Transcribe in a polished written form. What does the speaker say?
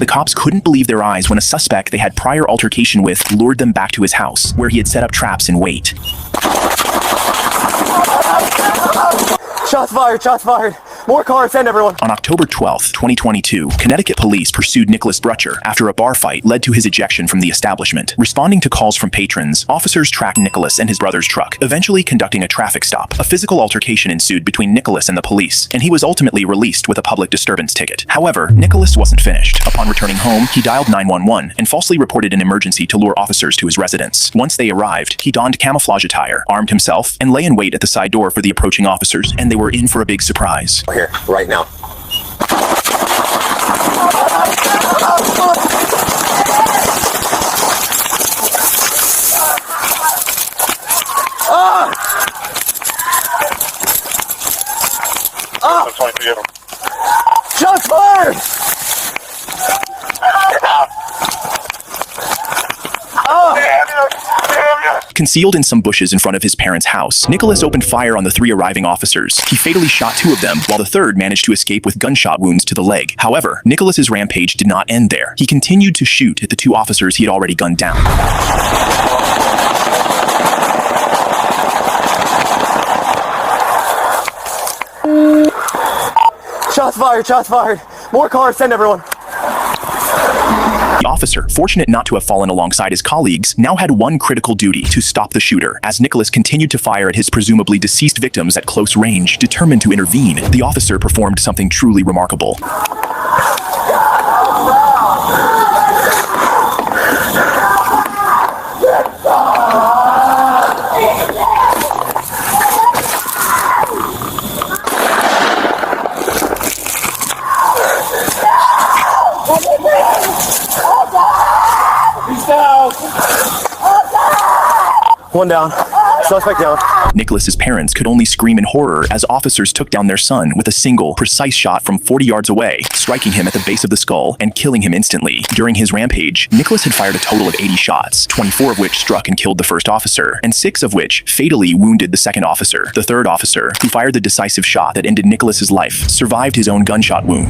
The cops couldn't believe their eyes when a suspect they had prior altercation with lured them back to his house, where he had set up traps in wait. Shots fired, shots fired. More cars, send everyone. On October 12, 2022, Connecticut police pursued Nicholas Brutcher after a bar fight led to his ejection from the establishment. Responding to calls from patrons, officers tracked Nicholas and his brother's truck, eventually conducting a traffic stop. A physical altercation ensued between Nicholas and the police, and he was ultimately released with a public disturbance ticket. However, Nicholas wasn't finished. Upon returning home, he dialed 911 and falsely reported an emergency to lure officers to his residence. Once they arrived, he donned camouflage attire, armed himself, and lay in wait at the side door for the approaching officers, and they were in for a big surprise. We're here, right now. Shots fired! Concealed in some bushes in front of his parents' house, Nicholas opened fire on the 3 arriving officers. He fatally shot 2 of them, while the 3rd managed to escape with gunshot wounds to the leg. However, Nicholas's rampage did not end there. He continued to shoot at the 2 officers he had already gunned down. Shots fired, shots fired. More cars, send everyone. The officer, fortunate not to have fallen alongside his colleagues, now had one critical duty: to stop the shooter. As Nicholas continued to fire at his presumably deceased victims at close range, determined to intervene, the officer performed something truly remarkable. One down. Suspect down. Nicholas's parents could only scream in horror as officers took down their son with a single, precise shot from 40 yards away, striking him at the base of the skull and killing him instantly. During his rampage, Nicholas had fired a total of 80 shots, 24 of which struck and killed the first officer, and 6 of which fatally wounded the second officer. The third officer, who fired the decisive shot that ended Nicholas's life, survived his own gunshot wound.